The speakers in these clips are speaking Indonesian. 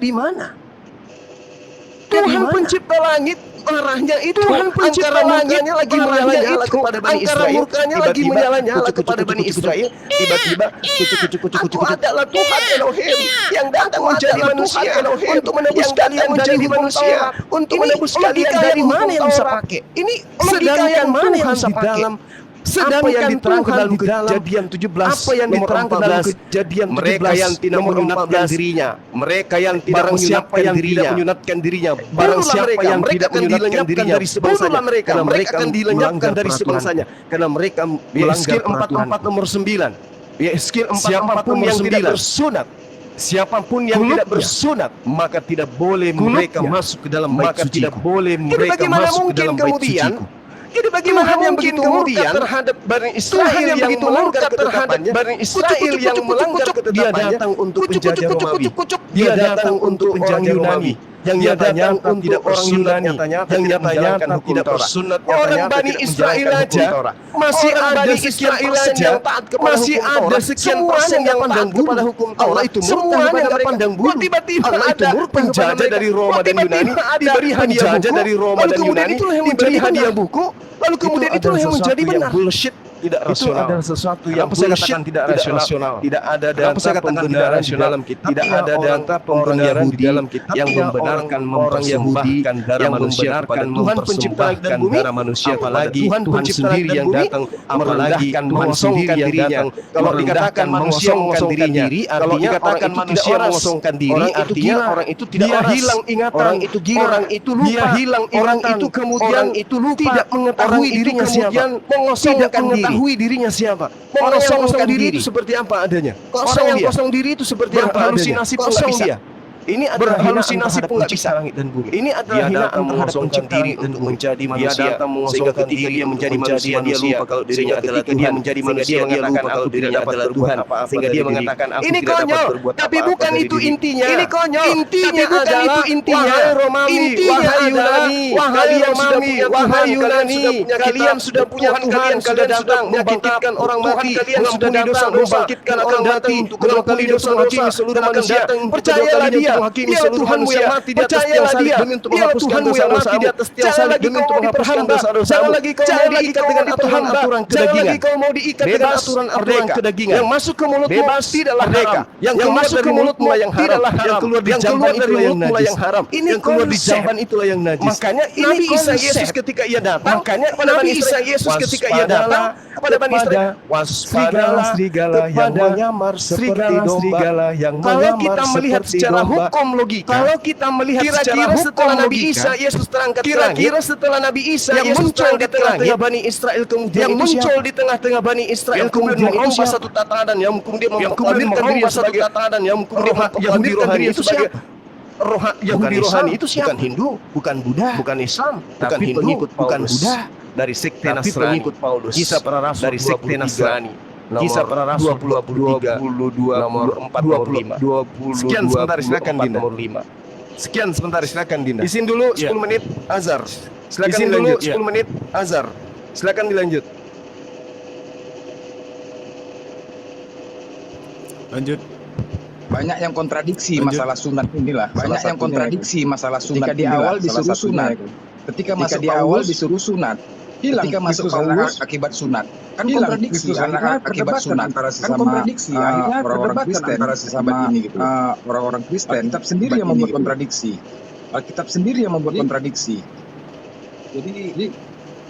di mana? Tuhan pencipta langit marahnya itu Tuhan pencipta langitnya lagi menyala-nyala kepada Bani Israel. Murkanya lagi menyala-nyala kepada Bani Israel. Tiba-tiba aku adalah Tuhan Elohim yang datang menjadi manusia untuk menebus kalian dari manusia, untuk menebus kalian dari mana yang bisa pakai. Ini logika yang mana yang bisa pakai. Sedangkan yang diterangkan dalam Kejadian 17 apa yang diterangkan dalam Kejadian 17 mereka yang tidak menyunatkan dirinya, mereka yang tidak menyunatkan dirinya, barang siapa yang tidak menyunatkan dirinya dari sebangsanya, mereka akan dilenyapkan dari sebangsanya, karena mereka melanggar peraturan. 44 nomor 9. Yeskiel 44 siapapun yang tidak bersunat, siapapun yang tidak bersunat, maka tidak boleh mereka masuk ke dalam bait suci. Tidak boleh mereka masuk ke dalam bait suci. Jadi bagaimana yang begitu kemudian terhadap Bani Israel yang begitu melanggar ketetapannya, Bani Israel yang melanggar ketetapannya, dia datang untuk penjajah Romawi, dia datang untuk orang Yunani, yang nyatanya tidak orang Yunani, yang nyatanya tidak bersunat, orang Bani Israel aja masih ada sekian persen yang taat kepada hukum Taurat, masih ada sekian persen yang taat kepada hukum Taurat, itu semuanya nggak pandang bulu. Tiba-tiba ada penjajah dari Roma dan Yunani diberi hadiah buku, lalu kemudian itulah yang menjadi hadiah buku. Lalu kemudian itulah yang menjadi benar. Bullshit, tidak rasional. Itu adalah sesuatu yang bullshit, tidak rasional. Tidak ada data pembenaran di dalam kitab. Tidak ada data pembenaran di dalam kitab yang membenarkan orang Yahudi, yang membenarkan mempersembahkan darah manusia, apalagi Tuhan sendiri yang datang, apalagi Tuhan sendiri yang datang. Kalau dikatakan manusia mengosongkan diri, kalau dikatakan manusia mengosongkan diri, artinya orang itu tidak hilang ingatan, orang itu gila, orang itu lupa, dia hilang orang itu kemudian itu tidak mengetahui dirinya siapa, mengosongkan dirinya siapa. Orang yang kosong diri itu seperti apa adanya. Orang yang kosong diri itu seperti apa adanya. Halusinasi pun nggak bisa. Ini adalah halusinasi pun nggak bisa. Ini adalah hinaan terhadap pencipta diri untuk menjadi manusia. Sehingga ketika dia menjadi manusia, dia lupa kalau dirinya adalah Tuhan. Dia menjadi manusia, dia lupa kalau dirinya adalah Tuhan. Sehingga dia mengatakan, aku tidak dapat berbuat apa-apa. Tapi bukan itu intinya. Ini konyol. Intinya bukan itu intinya. Wahai Romawi, wahai Yunani, wahai Romawi, wahai Yunani, kalian sudah punya Tuhan, kalian sudah datang membangkitkan orang mati, kalian sudah datang membangkitkan orang mati untuk kedua kali dosa menghakimi seluruh manusia. Percayalah dia. Dialah Tuhanmu yang mati di atas tiang salib demi untuk menghapuskan dosa-dosamu. Jangan lagi kau mau diperhamba, jangan lagi kau mau diikat dengan aturan-aturan kedagingan. Jangan lagi kau mau diikat dengan aturan-aturan kedagingan. Yang masuk ke mulutmu tidaklah haram. Yang masuk ke mulutmu tidaklah haram. Yang keluar dari mulutmu yang haram. Yang keluar di jamban itulah yang najis. Makanya Nabi Isa Yesus ketika ia datang, makanya Nabi Isa Yesus ketika ia datang kepada Bani Israel, waspadalah serigala yang menyamar seperti domba. Kalau kita melihat secara hukum logika, kalau kita melihat kira-kira setelah Nabi Isa Yesus terangkat ke langit, kira-kira setelah Nabi Isa yang muncul di tengah-tengah Bani Israel, kemudian yang muncul di tengah-tengah Bani Israel, kemudian mengubah satu tatanan, yang kemudian memproklamirkan dirinya sebagai tatanan, yang kemudian memproklamirkan dirinya sebagai Yahudi rohani. Itu siapa? Bukan Hindu, bukan Buddha, bukan Islam, bukan Hindu, bukan Buddha, dari sekte Nasrani. Pengikut Paulus. Kisah para Rasul dari sekte Nasrani. Kisah para Rasul 22 nomor 4 nomor 5. Sekian sebentar, silakan Dinda. Sekian sebentar, silakan Dinda. Izin dulu 10 menit azar. Silakan dulu 10 menit azar. Silakan dilanjut. Lanjut. Banyak yang kontradiksi masalah sunat inilah. Banyak yang kontradiksi masalah sunat. Ketika di awal disuruh sunat, ketika masuk di awal disuruh sunat, hilang ketika masuk Paulus akibat sunat. Kan kontradiksi akibat sunat. Kan kontradiksi. Orang-orang Kristen antara sahabat ini gitu. Orang-orang Kristen Alkitab sendiri yang membuat kontradiksi. Alkitab sendiri yang membuat kontradiksi. Jadi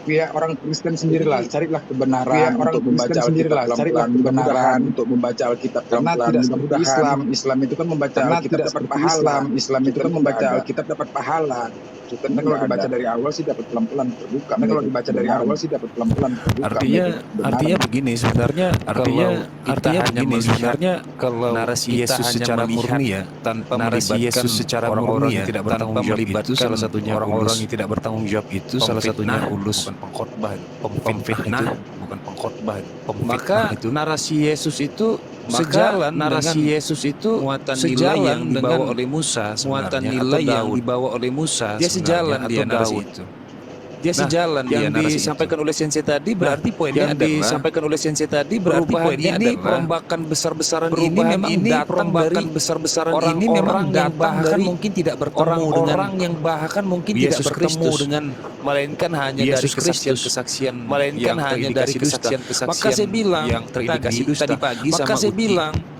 pihak orang Kristen sendirilah carilah kebenaran untuk membaca Alkitab, carilah kebenaran untuk membaca Alkitab, karena tidak seperti Islam itu kan membaca Alkitab dapat pahala, Islam itu kan membaca Alkitab dapat pahala. Karena kalau dibaca dari awal sih dapat pelan-pelan terbuka. Karena kalau dibaca dari awal sih dapat pelan-pelan terbuka. Artinya begini sebenarnya, kalau narasi Yesus secara murni ya, tanpa melibatkan orang-orang yang tidak bertanggung jawab itu, salah satunya orang-orang yang tidak bertanggung jawab itu, salah satunya ulus, bukan pengkhotbah, pemfitnah, bukan pengkhotbah, maka itu narasi Yesus itu sejalan, narasi Yesus itu sejalan yang dibawa oleh Musa, muatan nilai yang dibawa oleh Musa, dia sejalan dia narasi itu. Dia sejalan yang disampaikan oleh Sensei tadi, berarti poinnya adalah disampaikan oleh Sensei tadi, berarti poinnya ini perombakan besar-besaran ini memang datang dari besar-besaran ini memang datang dari mungkin tidak bertemu dengan orang yang bahkan mungkin tidak bertemu dengan, melainkan hanya dari kesaksian, melainkan hanya dari kesaksian. Maka saya bilang yang terindikasi tadi pagi sama Uti,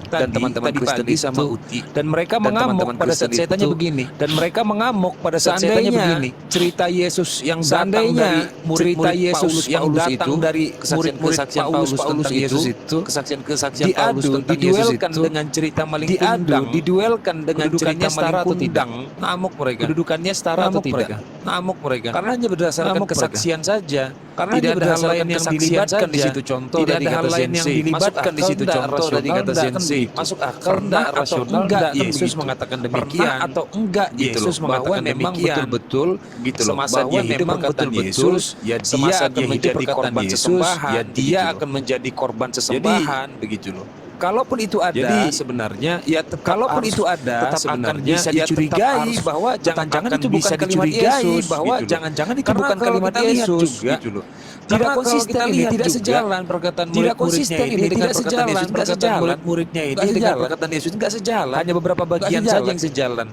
dan teman-teman Kristen tadi sama Uti, dan mereka mengamuk pada saat saya tanya begini, dan mereka mengamuk pada saat saya tanya begini, cerita Yesus yang datang dari murid-murid Paulus yang datang dari murid-murid Paulus tentang Yesus itu, kesaksian-kesaksian Paulus tentang Yesus itu dengan cerita maling kundang, diduelkan dengan cerita maling kundang, ngamuk mereka. Kedudukannya setara atau tidak? Ngamuk mereka. Karena hanya berdasarkan kesaksian saja. Karena tidak ada hal lain yang dilibatkan di situ, contoh dari kata Sensei. Dilibatkan di situ, contoh dari kata Sensei. Masuk akal enggak rasional enggak Yesus mengatakan demikian, atau enggak Yesus mengatakan memang betul-betul gitu loh, semasa dia hidup perkataan Yesus, ya dia akan menjadi korban sesembahan, ya dia akan menjadi korban sesembahan, begitu loh. Kalaupun itu ada, jadi sebenarnya ya kalaupun itu ada, sebenarnya bisa dicurigai bahwa jangan-jangan itu bukan kalimat Yesus, bahwa jangan-jangan itu bukan kalimat Yesus gitu loh. Tidak konsisten ini, tidak sejalan perkataan murid-muridnya ini dengan perkataan Yesus, perkataan murid-muridnya ini dengan perkataan Yesus enggak sejalan. Hanya beberapa bagian saja yang sejalan.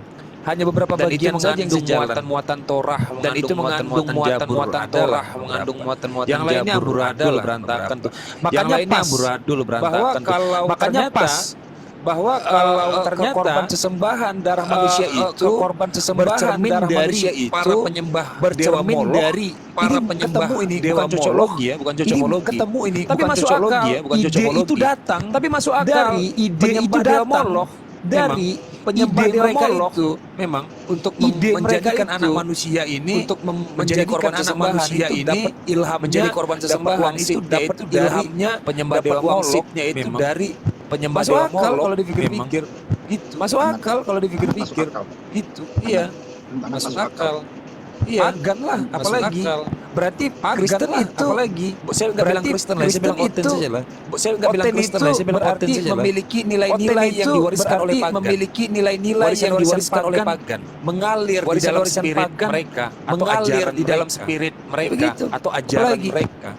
Hanya beberapa bagian saja yang sejalan. Muatan-muatan Torah, dan itu mengandung muatan-muatan Torah, mengandung muatan-muatan yang lainnya amburadul berantakan tuh. Makanya pas amburadul berantakan tuh. Makanya pas bahwa kalau ternyata korban sesembahan darah manusia itu korban sesembahan darah manusia itu para penyembah bercermin dari para penyembah ini dewa cocologi ya, bukan cocokologi. Ketemu ini tapi masuk akal ya, bukan cocokologi. Ide itu datang, tapi masuk akal dari ide itu datang dari penyembah mereka itu memang untuk menjadikan anak manusia ini, untuk menjadi korban anak manusia ini, ilham menjadi korban sesembahan itu dapat ilhamnya penyembah dewa Moloknya itu dari penyembah dewa Molok. Kalau dipikir-pikir itu masuk akal, kalau dipikir-pikir itu iya masuk akal. Iya, pagan lah, apalagi. Berarti Kristen itu, apalagi. Saya nggak bilang Kristen lah, saya bilang oten saja lah. Saya nggak bilang Kristen lah, saya bilang oten saja lah. Memiliki nilai-nilai yang diwariskan oleh pagan. Memiliki nilai-nilai yang diwariskan oleh pagan. Mengalir di dalam spirit mereka, mengalir di dalam spirit mereka, atau ajaran mereka.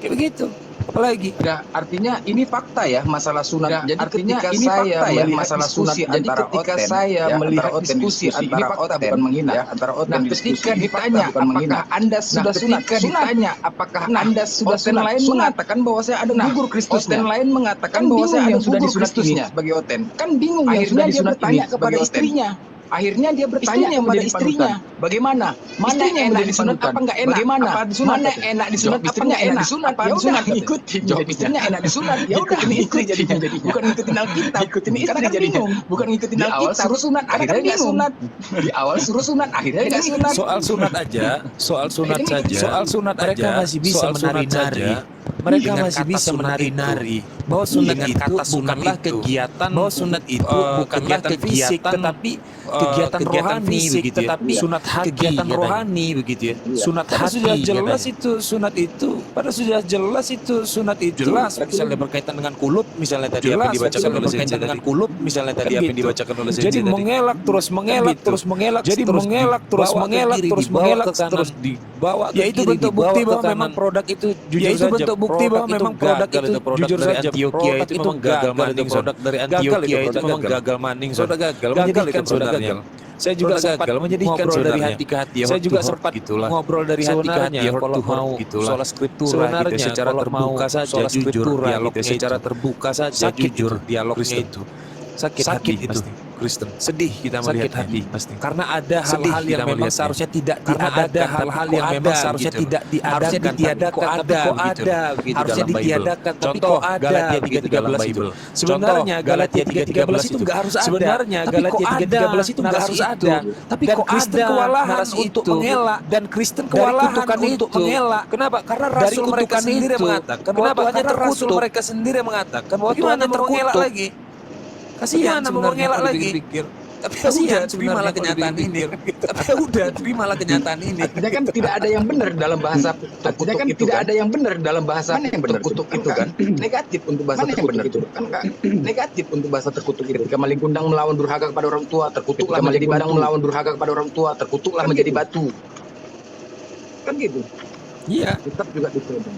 Kayak begitu. Apalagi? Ya, artinya ini fakta ya masalah sunat. Jadi artinya ini fakta ya masalah sunat. Jadi ketika saya melihat diskusi antara oten bukan menghina ya, antara oten. Nah, ketika ditanya apakah Anda sudah sunat, ditanya apakah Anda sudah sunat, lain mengatakan bahwa saya ada gugur Kristusnya. Oten lain mengatakan bahwa saya ada sudah disunat Kristusnya sebagai oten. Kan bingung akhirnya dia bertanya kepada istrinya. Akhirnya dia bertanya kepada istrinya, bagaimana? Mana enak disunat apa enggak enak? Bagaimana? Mana enak disunat apa enggak enak? Apa disunat? Ikutin. Jawab istrinya enak disunat. Ya udah ikut jadinya. Bukan ngikutin Alkitab, ikutin istri jadinya. Bukan ngikutin Alkitab, suruh sunat akhirnya enggak sunat. Di awal suruh sunat akhirnya enggak sunat. Soal sunat aja, soal sunat saja. Soal sunat mereka masih bisa menari-nari. Mereka masih bisa menari-nari bahwa sunat itu bukanlah kegiatan, bahwa sunat itu bukanlah kegiatan tetapi kegiatan rohani begitu ya. Sunat hati, kegiatan rohani begitu ya. Sunat hati sudah jelas itu sunat itu. Pada sudah jelas itu sunat itu. Jelas misalnya berkaitan dengan kulub, misalnya tadi apa yang dibacakan oleh berkaitan dengan kulub, misalnya tadi apa yang dibacakan oleh Sensei. Jadi mengelak terus mengelak terus mengelak. Jadi mengelak terus mengelak terus mengelak terus dibawa. Ya itu bentuk bukti bahwa memang produk itu jujur saja. Bentuk bukti bahwa memang produk itu jujur saja. Antioquia itu memang gagal maning. Produk dari Antioquia itu memang gagal maning. Sudah gagal menjadikan sebenarnya. Saya juga sempat menjadikan dari hati ke hati. Saya juga sempat ngobrol dari hati ke hati. Kalau mau soal skriptura gitu, secara terbuka saja jujur dialognya secara terbuka saja jujur dialognya itu sakit hati itu Kristen. Sedih kita melihat hati pasti. Karena ada hal-hal yang memang seharusnya tidak diadakan. Hal-hal yang memang seharusnya tidak diadakan. Kok ada begitu harusnya ditiadakan. Contoh Galatia 3:13 itu. Sebenarnya Galatia 3:13 itu enggak harus ada. Sebenarnya Galatia 3:13 itu enggak harus ada. Tapi kok Kristen kewalahan untuk mengelak dan Kristen kewalahan untuk mengelak. Kenapa? Karena rasul mereka sendiri mengatakan. Kenapa? Karena rasul mereka sendiri mengatakan bahwa Tuhan mengelak lagi. Kasihan mau mengelak lagi. Tapi kasihan terimalah kenyataan ini. Tapi udah terimalah kenyataan ini. Artinya kan tidak ada yang benar dalam bahasa terkutuk kan itu. Tidak ada yang benar dalam bahasa terkutuk itu kan. Negatif untuk bahasa terkutuk itu kan. Negatif untuk bahasa terkutuk itu. Ketika maling kundang melawan durhaka kepada orang tua, terkutuklah menjadi badang melawan durhaka kepada orang tua, terkutuklah menjadi batu. Kan gitu. Iya, Tetap juga ditodong.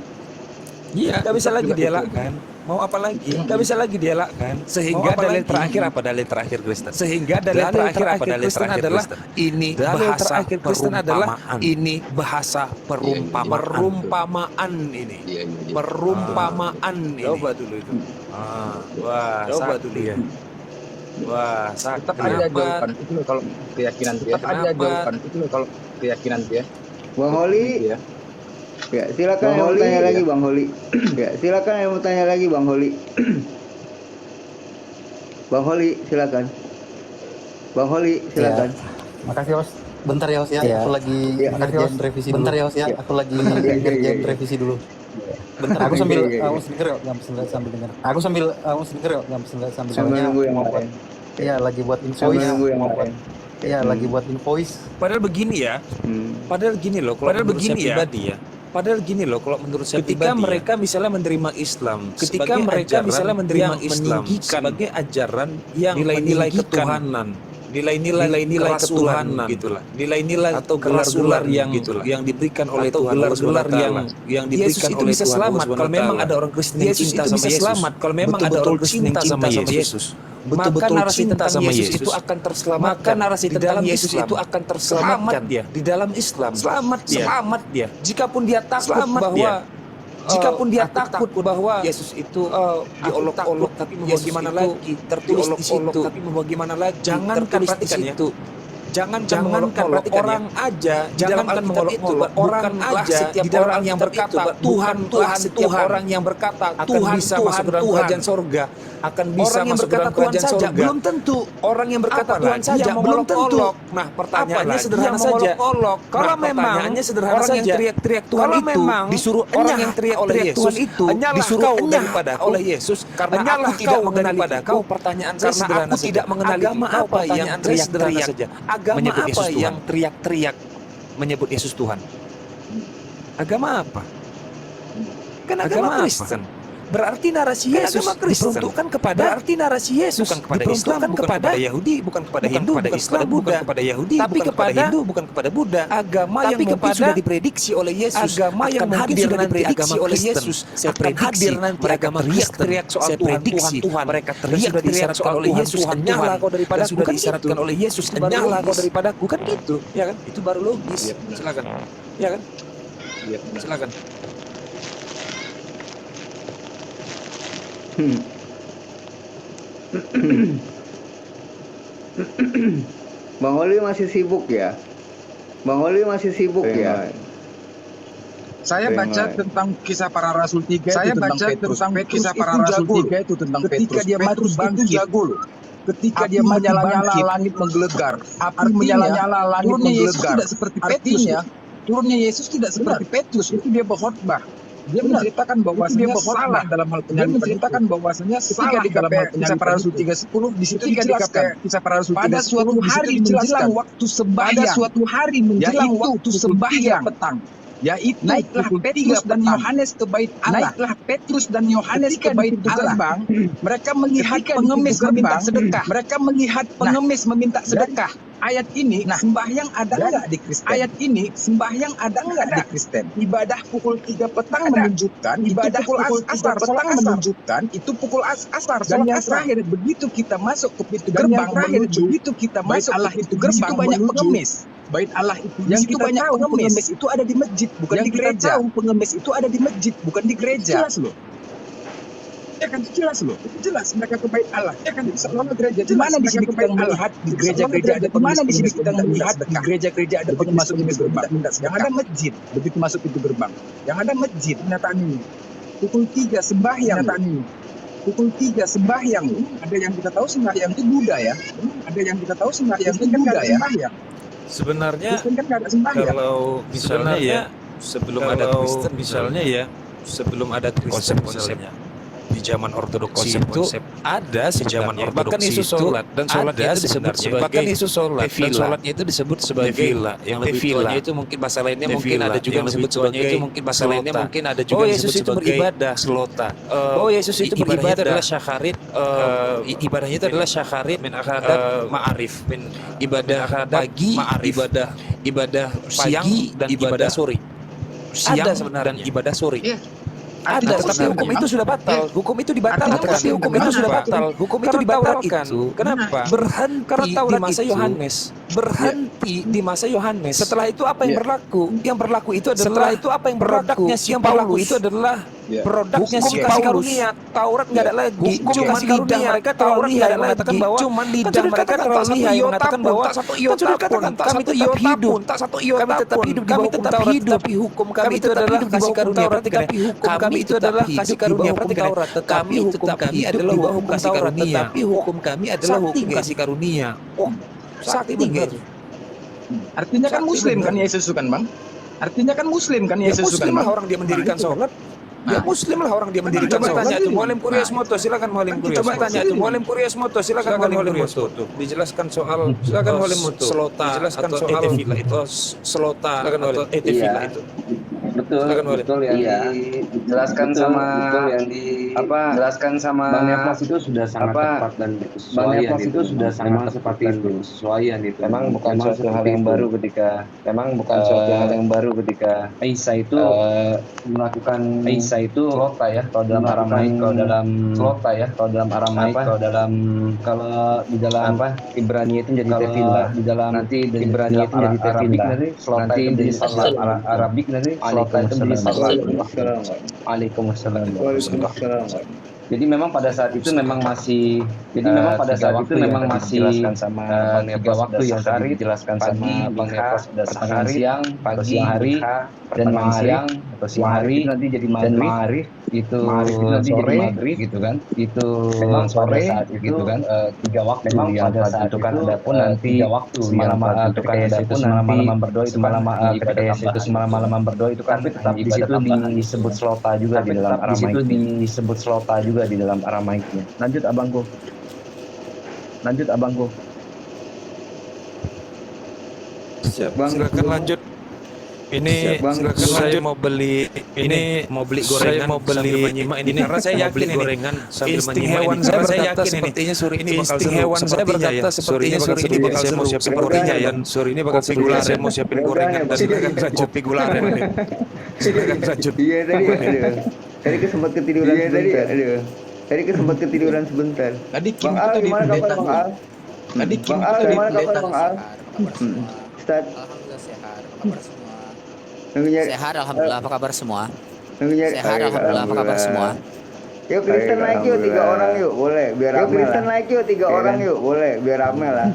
iya, nggak bisa Tetap lagi juga dielakkan. Mau apa lagi? Nggak bisa lagi dielakkan. Sehingga Mau apa dalil lagi? terakhir apa dalil terakhir Kristen? Sehingga dalil Dalil terakhir apa terakhir dalil Kristen terakhir adalah Kristen? ini Dalil bahasa terakhir Kristen adalah perumpamaan. ini bahasa perumpamaan ini. Iya. Perumpamaan ini. Coba dulu itu. Wah, Coba sakti dulu ya. Wah, Tetap sakti. ada jawaban itu loh kalau keyakinan dia. Tetap ada Kenapa? jawaban itu loh kalau keyakinan dia. Bang Holi, Ya. ya silakan Bang yang mau Holi, tanya ya. lagi Bang Holi. Ya silakan yang mau tanya lagi Bang Holi. Bang Holi silakan. Bang Holi silakan. Makasih Os. Bentar ya Os ya, Iya. aku lagi Iya, ngerjain revisi dulu. Bentar ya Os ya, Iya. aku lagi Iya, iya, ngerjain iya. revisi dulu. Bentar, aku Iya, sambil iya, iya. denger ya, sambil denger. Aku sambil denger ya, sambil Sambil soalnya nunggu yang mau lain. Iya, lagi buat Sambil invoice. nunggu yang lain. Iya, lagi buat invoice. Padahal begini ya. Padahal gini loh, kalau menurut saya pribadi ya. Padahal gini loh, kalau menurut saya ketika pribadi mereka misalnya menerima Islam, ketika sebagai mereka ajaran misalnya menerima yang Islam meninggikan sebagai ajaran yang nilai-nilai meninggikan ketuhanan, nilai-nilai kerasulan, gitulah, nilai-nilai atau gelar-gelar gelar-gelar yang gitulah, yang diberikan oleh atau Tuhan, gelar-gelar Allah yang diberikan Yesus itu oleh bisa Tuhan selamat Allah kalau memang SWT. ada orang Kristen yang Yesus cinta itu sama bisa Yesus, selamat kalau memang ada betul-betul orang Kristen yang cinta sama Yesus. Maka betul-betul narasi cinta tentang sama Yesus Yesus. itu akan terselamatkan. Maka narasi Di tentang dalam Yesus Islam itu akan selamat terselamatkan. dia di dalam Islam. Selamat dia. Selamat dia. Jikapun dia takut Selamat bahwa dia. jikapun dia Aku takut bahwa Yesus itu diolok-olok, tapi mau Yesus bagaimana itu lagi tertulis di situ, tapi mau bagaimana lagi jangankan tertulis di perhatikan ya, situ. jangankan perhatikan ya. orang aja di dalam Jangankan Alkitab mengolok-olok, itu orang bukanlah aja setiap di dalam orang yang yang berkata berkata, Tuhan Tuhan, setiap Tuhan orang yang berkata akan Tuhan bisa Tuhan, masuk ke dalam Tuhan. kerajaan sorga, akan bisa Orang yang masuk ke berkata dalam Tuhan kerajaan saja, sorga. belum tentu. Orang yang berkata Tuhan Apalagi saja yang belum tentu. mengolok-olok. Nah, pertanyaannya Apalagi sederhana yang saja. mengolok-olok. Kalau Nah, memang pertanyaannya sederhana orang yang saja. teriak-teriak Tuhan Kalau itu memang disuruh orang enyah yang teriak oleh Tuhan Yesus itu enyahlah disuruh kau enyah daripadaku oleh Yesus karena enyahlah aku tidak kau mengenali daripadaku. kau. Pertanyaan saya Karena sederhana aku saja. tidak mengenali Agama kau. apa yang Pertanyaan saya sederhana teriak-teriak saja. Agama Menyebut apa Yesus Tuhan. yang teriak-teriak menyebut Yesus Tuhan? Agama apa? Kan agama Kristen. Berarti narasi Yesus diperuntukkan kepada bukan kepada Islam, bukan kepada Yahudi, bukan kepada Hindu, bukan kepada Buddha, bukan kepada Yahudi, tapi kepada Hindu, bukan kepada Buddha. Agama yang mungkin sudah diprediksi oleh Yesus, agama yang mungkin sudah diprediksi oleh Yesus, akan hadir nanti agama teriak-teriak soal Tuhan, Tuhan, mereka teriak-teriak soal oleh Yesus, enyahlah kau daripada sudah disyaratkan oleh Yesus, enyahlah kau daripadaku, kan gitu, ya kan? Itu baru logis. Silakan, ya kan? Silakan. Bang Oli masih sibuk ya? Bang Oli masih sibuk ya? Saya baca tentang kisah para rasul 3 Saya itu tentang baca Petrus. tentang Kisah Petrus para itu rasul jago. 3 itu tentang Ketika Petrus. dia mati Petrus bangkit. itu jago loh. Ketika Api dia mati menyala-nyala, bangkit, langit menggelegar. Api Artinya, menyala-nyala, langit turunnya Yesus menggelegar. tidak seperti Petrus. Artinya, turunnya Yesus tidak seperti Petrus. Itu dia berkhotbah. Dia menceritakan bahwasanya salah dalam hal penyalipan. Dia menceritakan bahwasanya salah dalam hal penyalipan. Kisah para rasul 3:10 di situ dijelaskan. Kisah para rasul 3:10 pada suatu hari menjelang waktu sembahyang. Pada suatu hari menjelang waktu sembahyang petang. Yaitu naiklah Petrus dan Yohanes ke bait Allah. Naiklah Petrus dan Yohanes ke bait Allah. Mereka melihat pengemis meminta sedekah. Mereka melihat pengemis meminta sedekah. Ayat ini, sembahyang ada nggak di Kristen? Ayat ini, sembahyang ada nggak di Kristen? Ibadah pukul 3 petang menunjukkan, ibadah pukul asar petang menunjukkan, itu pukul asar. Dan yang terakhir, begitu kita masuk ke pintu gerbang menuju, begitu kita masuk Allah itu gerbang banyak pengemis. Bait Allah itu yang kita banyak tahu pengemis itu ada di masjid, bukan di gereja. Tahu pengemis itu ada di masjid, bukan di gereja. Jelas loh. Ya kan jelas loh. Itu jelas mereka ke bait Allah. Ya kan seolah gereja. Di mana di sini kita melihat di gereja-gereja ada pengemis? Di mana di sini kita melihat di gereja-gereja ada pengemis masuk pintu gerbang? Yang ada masjid, begitu masuk pintu gerbang. Yang ada masjid, kenyataan ini. Pukul 3 sembahyang. Kenyataan ini. Pukul 3 sembahyang. Ada yang kita tahu sembahyang itu Buddha ya. Ada yang kita tahu sembahyang itu Buddha ya. Sebenarnya Kristen kan nggak ada sembahyang. kalau misalnya ya sebelum ada Kristen misalnya ya sebelum ada Kristen misalnya di zaman ortodoksi itu ada sebenarnya bahkan Yesus sholat dan sholatnya itu disebut sebagai bahkan Yesus sholat dan sholatnya itu disebut sebagai tefila yang lebih tuanya itu mungkin bahasa lainnya mungkin ada juga yang disebut sebagai itu mungkin bahasa lainnya mungkin ada juga yang disebut sebagai beribadah selota. Yesus itu beribadah adalah syakharit ibadahnya itu adalah syakharit min akhadat ma'arif min ibadah pagi ibadah pagi dan ibadah sore siang ada sebenarnya. dan ibadah sore. Iya. Ada, Artinya tetapi Muslim, hukum Bang. itu sudah batal. Hukum itu dibatalkan. Artinya Tetapi Muslim, hukum itu kenapa? sudah batal. Hukum itu dibatalkan. Kenapa? Berhenti Karena di Taurat masa itu Yohanes. berhenti di masa Yohanes. Setelah itu apa yang Ya. berlaku? Yang berlaku itu adalah Setelah itu apa yang berlaku? produknya si Yang berlaku Paulus. itu adalah Ya. Produknya Hukum si kasih Paulus. karunia. Taurat nggak ada lagi. Hukum Cuma kasih lidah karunia. mereka terlalu Taurat lihai nggak ada mengatakan lagi. bahwa Cuma lidah kan sudah mereka dikatakan terlalu tak satu lihai iota mengatakan pun, bahwa tak satu kan iota sudah pun, dikatakan tak kami satu tetap iota hidup, pun, tak satu iota kami tetap pun. hidup di Kami bawah hukum tetap Taurat, hidup. tetapi hukum kami Kami itu tetap adalah hidup di kasih bawah hukum karunia. Taurat, Perhatikan tetapi ya. hukum Kami kami itu tetap adalah hidup kasih di karunia. bawah hukum Perhatikan ya. Taurat, tetapi Kami hukum tetap kami hidup adalah di bawah hukum hukum kasih Taurat, karunia. tetapi hukum kami adalah Sakti hukum nggak? kasih karunia. Sakti benar. benar. Artinya kan Muslim kan Yesus itu kan, Bang? Artinya kan Muslim kan Ya Yesus itu kan, Muslim lah Bang? orang dia mendirikan Nah, itu. sholat. Ya Nah. Muslim lah orang dia mendirikan Coba sholat. tanya Itu tuh. Mualim Kurias Nah. Moto, silakan Mualim Kan Kurias. coba Coba tanya tanya tuh Mualim Kurias Moto, silakan Mualim Moto. Dijelaskan soal Silakan Mualim Moto. selota, dijelaskan Atau soal etefila itu. selota Silakan atau Mualim. etefila Iya. itu. Betul, Silakan, Wali. betul yang Iya. dijelaskan sama yang di apa? jelaskan sama Bang Nefas itu sudah sangat apa, tepat dan Bang berkesesuaian Nefas itu. itu sudah sangat Memang tepat seperti dan itu. Berkesesuaian itu. memang bukan Memang suatu hal seperti yang itu. baru ketika bukan suatu hal yang baru ketika Isa itu melakukan Isa itu slota ya kalau dalam melakukan Aramaik kalau dalam slota ya. kalau dalam Aramaik Apa? kalau dalam Kalau di dalam apa Ibrani itu jadi kalau tefillah. di dalam Nanti di Ibrani dalam itu jadi Arabik tefillah nanti slota nanti itu jadi jadi salat. salat Arabik nanti slota itu jadi salat Waalaikumsalam. Jadi memang pada saat itu memang masih pada saat itu memang masih dijelaskan sama Bang tiga Nefas waktu yang tadi dijelaskan sama Bang Nefas pada pertengahan hari siang, pagi siang hari, dan pertengahan siang, atau siang hari nanti jadi dan maghrib. maghrib itu Maghrib itu nanti sore jadi maghrib. gitu kan itu Memang sore pada saat itu, gitu kan tiga waktu memang yang pada saat itu tentukan adapun nanti tiga waktu semalam yang ketika tentukan Yesus adapun itu nanti semalam berdoa itu semalam kan ketika ibadah Yesus itu tambahan. semalam berdoa itu kan Tapi tetap di di situ situ disebut slota juga Tapi di dalam tetap di situ Aramaiknya disebut slota juga di dalam Aramaiknya. Lanjut abangku. Lanjut abangku. Siap. Bang. Silakan lanjut. Ini Siap, Bang. silakan Saya lanjut. Mau beli ini mau beli gorengan, mau beli sambil menyimak ini karena saya mau yakin beli ini gorengan sambil insting menyimak hewan ini. saya Karena saya berkata yakin ini. sepertinya sore ini bakal Insting seru. hewan saya Sepertinya berkata ya. sepertinya Sore ini bakal saya mau seru. siapin Sepertinya gorengan ya. dan Sore ini bakal kopi seru. gula Saya mau siapin gorengan dan silakan lanjut. Kopi gula nih. Silakan lanjut. Iya tadi aduh. Tadi kesempat ketiduran sebentar. Tadi kesempat ketiduran sebentar. Tadi Kim Bang Al itu di gimana kabar pendeta. Bang Al? Tadi Kim Bang Al itu di gimana kabar pendeta. Bang Al? Ustaz, Alhamdulillah sehat. Apa kabar semua? nunggu nyari Sehat alhamdulillah. Apa kabar semua? nunggu nyari. Sehat alhamdulillah. Apa kabar semua? Yuk Kristen naik yuk 3 orang yuk, boleh biar rame. Yuk Kristen naik yuk 3 orang yuk, boleh biar rame lah.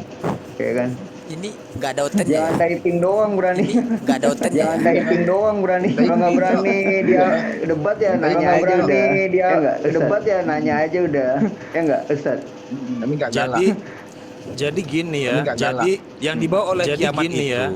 Oke kan. Ini nggak ada outletnya Jangan ya? typing doang berani. Nggak ada outletnya Jangan ya? typing doang berani. Kalau nggak berani dia debat ya nanya aja udah. Dia debat ya nanya aja udah. Ya enggak Ustaz? Kami nggak galak. Jadi gini Ini ya. nggak Jadi yang dibawa oleh kiamat gini ya,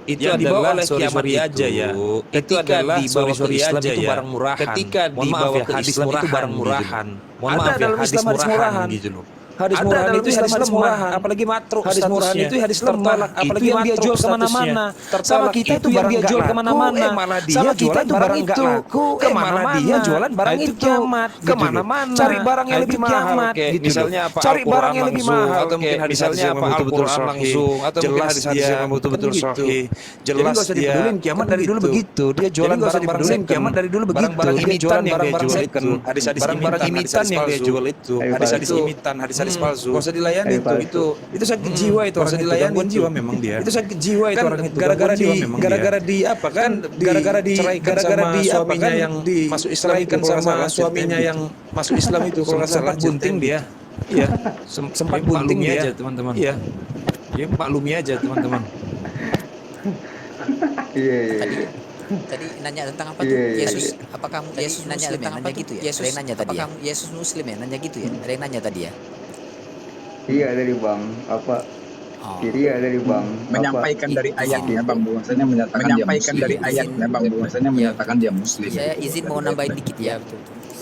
itu yang dibawa adalah oleh kiamat sorry aja ya. Itu Ketika adalah dibawa ke sorry Islam aja itu ya. barang murahan. Ketika Mohon maaf dibawa ya, ke hadis Islam murahan itu barang gitu. murahan. Mohon Ada maaf ya, dalam hadis Islam hadis murahan murahan. gitu loh. Hadis Ada murahan dalam itu Islam hadis hadis lemah, murahan. apalagi matruk Hadis murahan statusnya. itu hadis lemah, Tertolak, apalagi itu yang dia matruk jual statusnya. kemana-mana. Tertolak, Sama kita itu yang barang dia nggak jual laku, kemana-mana. malah dia Sama kita jualan itu barang nggak itu laku, malah dia jualan barang Nah, itu kiamat gitu loh. kemana-mana. Cari barang yang Nah, lebih itu mahal kiamat, kayak gitu misalnya loh. apa Cari Al-Quran barang yang lebih langsung, mahal. atau mungkin hadis-hadis yang betul-betul langsung, atau mungkin hadis-hadis yang betul-betul sahih. Jadi nggak usah dipedulin kiamat dari dulu begitu. Dia jualan barang-barang second. Kiamat dari dulu begitu. Barang-barang Dia imitan jualan yang dia barang-barang jual second. itu. Hadis-hadis Barang-barang imitan yang dia jual itu. Hadis-hadis Itu. imitan, hadis-hadis palsu. Nggak usah dilayani itu sakit jiwa itu Nggak usah orang itu. dilayani Gangguan itu. jiwa memang dia. Itu sakit jiwa itu Kan orang itu. gara-gara Gangguan jiwa di memang gara-gara dia. di apa kan gara-gara di gara-gara di apa suaminya kan yang di masuk Islam ceraikan itu, kalau nggak sama salah, suaminya gitu. yang masuk Islam itu kalau nggak salah Sempat bunting dia. Iya, Sempat Ya, bunting maklumi dia. aja teman-teman. Iya. Ya maklumi aja teman-teman. Iya iya. Tadi nanya tentang apa tuh? Iya, iya, Yesus. Apakah Yesus nanya tentang apa gitu ya? Yesus nanya tadi ya. Yesus Muslim ya? Nanya gitu ya? Ada yang nanya tadi ya? Iya dari Bang apa? Oh. Iya dari Bang. Menyampaikan dari ayatnya Bang bahwasanya menyatakan dari ayatnya Bang bahwasanya menyatakan dia muslim. Saya izin mau nambahin dikit ya.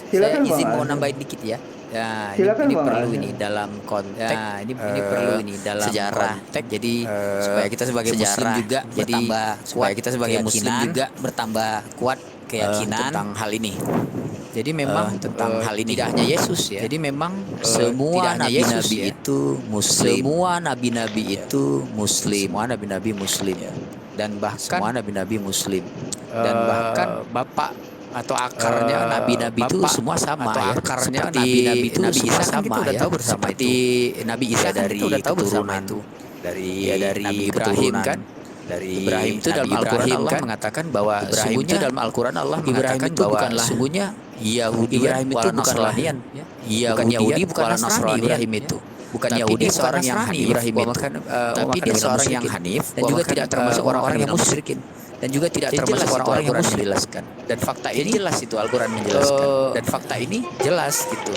Silakan, Saya izin Bang. mau nambahin dikit ya. Ya, Silakan, ini Bang. perlu ini dalam konteks. Ya, ini perlu ini dalam sejarah. Jadi supaya kita sebagai muslim juga jadi supaya kita sebagai muslim juga bertambah kuat keyakinan tentang hal ini. Jadi memang tentang hal ini tidak hanya Yesus ya. Jadi memang semua nabi-nabi itu muslim. Semua nabi-nabi itu muslim. Semua nabi-nabi muslim. Dan bahkan semua nabi-nabi muslim. dan bahkan bapak atau akarnya nabi-nabi itu semua sama ya. Akarnya nabi-nabi itu Nabi Isa sama ya. Seperti Nabi Isa dari keturunan dari Nabi Ibrahim kan. Dari Ibrahim itu dalam Al-Quran Allah mengatakan bahwa Ibrahim itu dalam Al-Quran Allah mengatakan bahwa sungguhnya Yahudi Ibrahim itu bukanlah Yahudi bukanlah Nasrani Ibrahim itu. Bukan Yahudi seorang yang Hanif Ibrahim itu. Tapi dia seorang yang Hanif dan juga tidak termasuk orang-orang yang musyrikin. Dan juga tidak termasuk orang-orang yang menjelaskan. Dan fakta ini jelas itu Al-Quran menjelaskan. Dan fakta ini jelas gitu.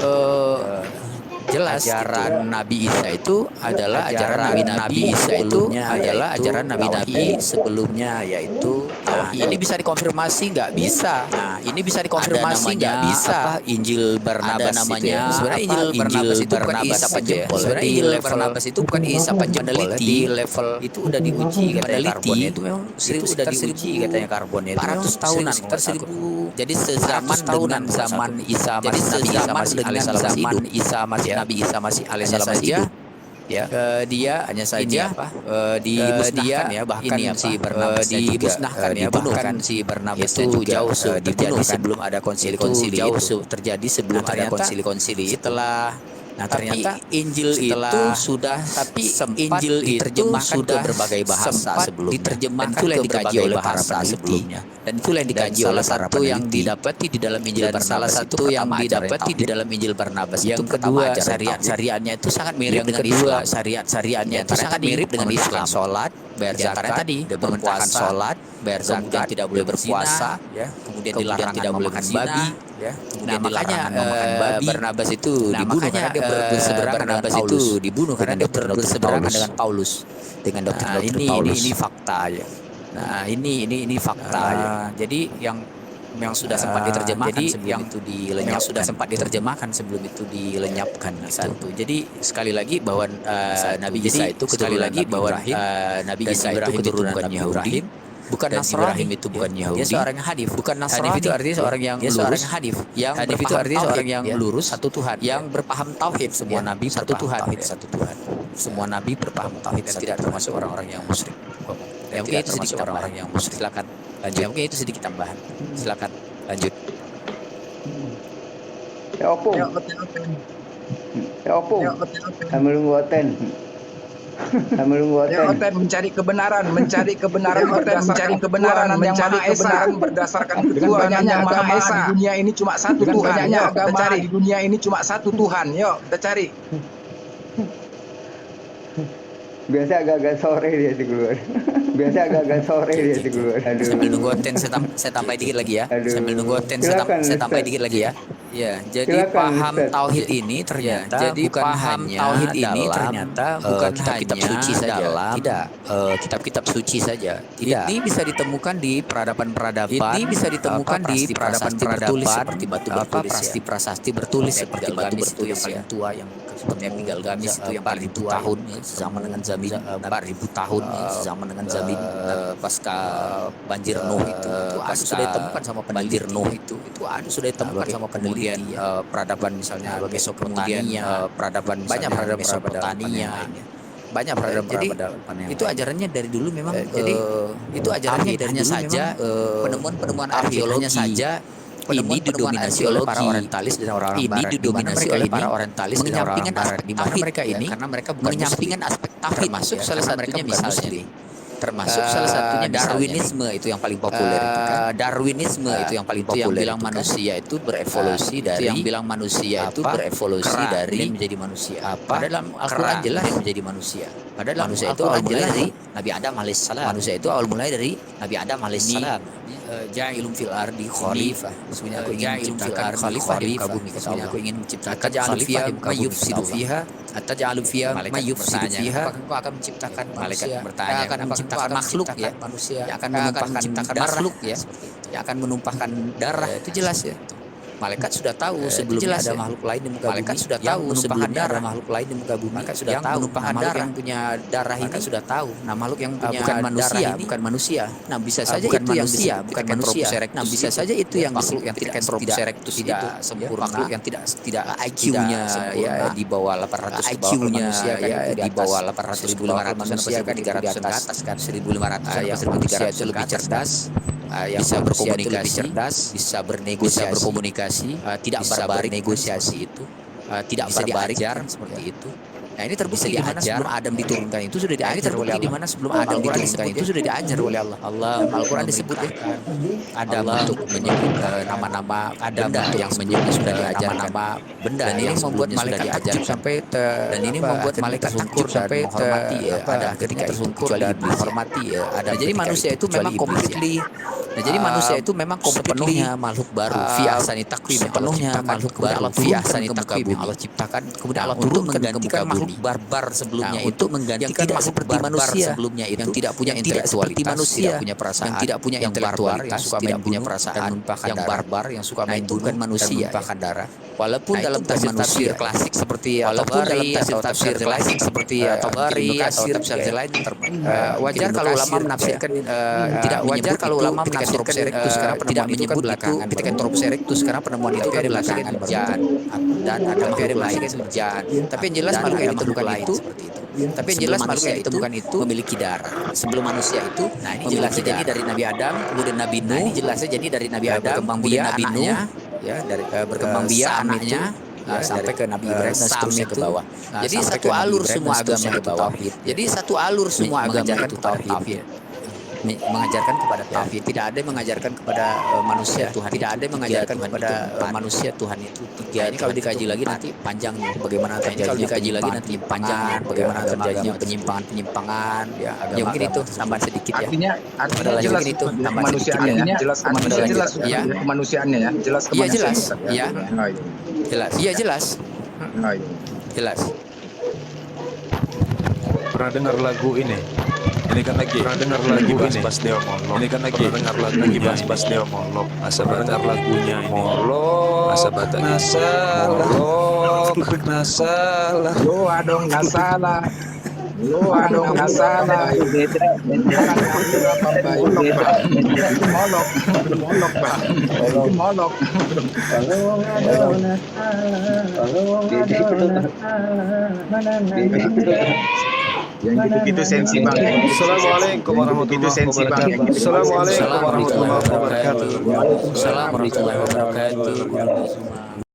Jelas ajaran gitu. Nabi Isa itu adalah ajaran Nabi Isa itu adalah ajaran Nabi-Nabi sebelumnya, yaitu ini bisa dikonfirmasi nggak bisa. Nah, ini bisa dikonfirmasi nggak bisa. Injil Barnabas namanya. Sebenarnya Injil Barnabas itu bukan Isa penjempol. Sebenarnya Injil Barnabas itu bukan Isa penjempol. Di level itu udah diuji katanya karbonnya itu memang udah diuji katanya karbonnya itu 400 tahunan sekitar 1000. Jadi sezaman dengan zaman Isa masih Nabi Isa masih alaihissalam hidup ya, dia hanya saja dimusnahkan ya, bahkan si Barnabas dimusnahkan ya, bahkan si Barnabas itu jauh terjadi sebelum ada konsili-konsili itu terjadi sebelum ada konsili-konsili setelah. Nah, ternyata Injil itu sudah Injil diterjemahkan ke berbagai bahasa sebelumnya. Diterjemahkan ke berbagai bahasa sebelumnya. Dan itu yang dikaji oleh satu yang didapati di dalam Injil Barnabas. Salah satu yang didapati di dalam Injil Barnabas itu kedua syariat-syariatnya itu sangat mirip dengan Islam. Syariat-syariatnya itu sangat mirip dengan Islam. Sholat, bayar zakat tadi, berpuasa, sholat, bayar zakat, tidak boleh berpuasa, ya. Kemudian dilarang tidak boleh makan babi, ya. Kemudian makanya Barnabas itu dibunuh karena dia berseberangan dengan Paulus, dengan doktrin Paulus. Ini fakta ya. Nah, ini fakta ya. Jadi yang sudah sempat diterjemahkan sebelum itu dilenyap, yang sudah sempat diterjemahkan sebelum itu dilenyapkan satu. Jadi sekali lagi bahwa Nabi Isa itu keturunan Nabi Isa itu keturunan Nabi Ibrahim, bukan Nasrani. Itu bukan Yahudi. Dia seorang yang hadif. Bukan Nasrani. Hadif itu artinya seorang yang lurus. Seorang yang hadif. Yang hadif itu artinya seorang yang lurus, satu Tuhan. Yang berpaham tauhid. Semua nabi satu Tuhan. Satu Tuhan. Semua nabi berpaham tauhid dan tidak termasuk orang-orang yang musyrik. Yang mungkin itu sedikit orang yang musyrik. Silakan lanjut. Mungkin itu sedikit tambahan. Silakan lanjut. Ya opung. Ya opung. Sambil nunggu Oten. Sambil nunggu Oten. Ya Oten mencari kebenaran berdasarkan dengan banyaknya agama di dunia ini cuma satu Tuhan. Agama di dunia ini cuma satu Tuhan. Yuk kita cari. Biasa agak-agak sore dia sih keluar. Aduh. Sambil nunggu Oten saya tambah dikit lagi ya. Aduh. Sambil nunggu Oten saya tambah dikit lagi ya. Ya, jadi paham tauhid ini ternyata bukan kitab-kitab suci saja. Tidak, kitab-kitab suci saja. Ini bisa ditemukan di peradaban-peradaban. Ini bisa ditemukan di peradaban-peradaban seperti batu prasasti bertulis seperti batu bertulis yang paling tua yang seperti yang Gilgamesh itu yang 4.000 tahun sama dengan Zamin 4.000 tahun sama dengan Zamin pasca banjir Nuh itu sudah ditemukan sama banjir Nuh itu sudah ditemukan sama peneliti. Kemudian peradaban misalnya Mesopotamia, banyak peradaban Mesopotamia, banyak peradaban yang itu ajarannya dari dulu memang. Jadi itu ajarannya dari dulu saja penemuan arkeologinya saja. Ini didominasi oleh para orientalis dan orang-orang barat. Ini didominasi oleh para orientalis dan orang-orang barat. Di mana mereka ini karena mereka menyampingkan aspek tauhid, masuk salah satunya misalnya termasuk salah satunya Darwinisme itu yang paling populer itu kan. Darwinisme itu yang paling populer, yang bilang manusia itu berevolusi dari menjadi manusia. Padahal dalam Al-Qur'an jelas menjadi manusia. Padahal manusia itu awal mulai dari Nabi Adam alaihissalam. Manusia itu awal mulai dari Nabi Adam alaihissalam. Ja'ilum fil ardi khalifah. Sebenarnya aku ingin menciptakan khalifah di muka bumi. Sebenarnya aku ingin menciptakan khalifah di muka bumi. Ataj'alu fiha mayyufsidu fiha. Engkau akan menciptakan malaikat bertanya akan menciptakan makhluk ya, manusia yang akan menciptakan makhluk ya, yang akan menumpahkan darah. Itu jelas ya. Malaikat sudah tahu sebelumnya ada makhluk lain di muka bumi. Malaikat sudah tahu sebelumnya ada makhluk lain di muka bumi. Malaikat sudah tahu menumpahkan darah yang punya darah ini sudah tahu. Nah, makhluk yang punya bukan manusia, bukan manusia. Nah, bisa saja itu manusia, bukan manusia. Nah, bisa saja itu yang makhluk yang tidak tidak sempurna, makhluk yang tidak IQ-nya ya di bawah 800 IQ-nya ya di bawah 800 1.500 manusia kan 300 ke atas kan 1.500 yang manusia itu lebih cerdas. yang bisa berkomunikasi, cerdas, bisa berkomunikasi, tidak barbarik negosiasi itu, tidak barbarik seperti itu. Nah, ini terbukti di mana sebelum Adam diturunkan itu sudah diajar oleh Allah. Di mana sebelum Adam diturunkan itu sudah diajar oleh Allah. Al-Quran disebut Adam untuk menyebut nama-nama benda yang menyebut sudah diajar nama benda. Dan ini membuat malaikat diajar sampai dan ini membuat malaikat tersungkur sampai menghormati ada ketika tersungkur dan menghormati ada. Jadi manusia itu memang completely. Nah, jadi manusia itu memang sepenuhnya makhluk baru. Fi ahsani taqwim, sepenuhnya makhluk baru. Fi ahsani taqwim yang Allah ciptakan, kemudian Allah turun menggantikan makhluk barbar sebelumnya itu menggantikan makhluk seperti manusia sebelumnya itu yang tidak punya intelektualitas, tidak punya perasaan, yang tidak punya intelektualitas, yang suka main punya perasaan, yang barbar, yang suka main bunuh manusia, bahkan darah. Walaupun dalam tafsir klasik seperti Tabari atau tafsir klasik seperti Tabari atau tafsir lain wajar kalau ulama menafsirkan tidak wajar kalau ulama menafsirkan tidak menyebut itu ketika Entropus Erectus karena penemuan itu ada belakangan dan ada teori lain sejarah. Tapi yang jelas makhluk yang ditemukan itu tapi yang jelas makhluk yang ditemukan itu memiliki darah sebelum manusia itu. Nah, ini jelasnya jadi dari Nabi Adam kemudian Nabi Nuh. Ini jelasnya jadi dari Nabi Adam kemudian Nabi Nuh ya, dari berkembang biak anaknya sampai ke Nabi Ibrahim dan seterusnya ke bawah. Jadi satu alur semua agama itu tauhid. Jadi satu alur semua agama itu tauhid. Mengajarkan kepada tauhid, tidak ada yang mengajarkan kepada manusia Tuhan, tidak ada yang mengajarkan kepada manusia Tuhan itu tiga. Ini kalau dikaji lagi nanti panjang nih bagaimana terjadinya, kalau dikaji lagi nanti panjang bagaimana terjadinya penyimpangan ya, mungkin itu tambahan sedikit ya. Artinya jelas itu kemanusiaannya ya, jelas kemanusiaannya ya, jelas iya jelas ya, jelas iya jelas jelas. Pernah dengar lagu ini? Ini kan lagi pernah dengar lagu Bas Deo Molok. Ini kan lagi dengar lagunya Bas Deo Molok. Asa dengar lagunya ini. Molok. Asa bata Molok. Nasalah. Lo adong nasalah. Lo adong nasalah. Molok. Molok bang. Molok. Yang gitu-gitu sensi bang. Assalamualaikum warahmatullahi wabarakatuh. Assalamualaikum warahmatullahi wabarakatuh. Assalamualaikum warahmatullahi wabarakatuh.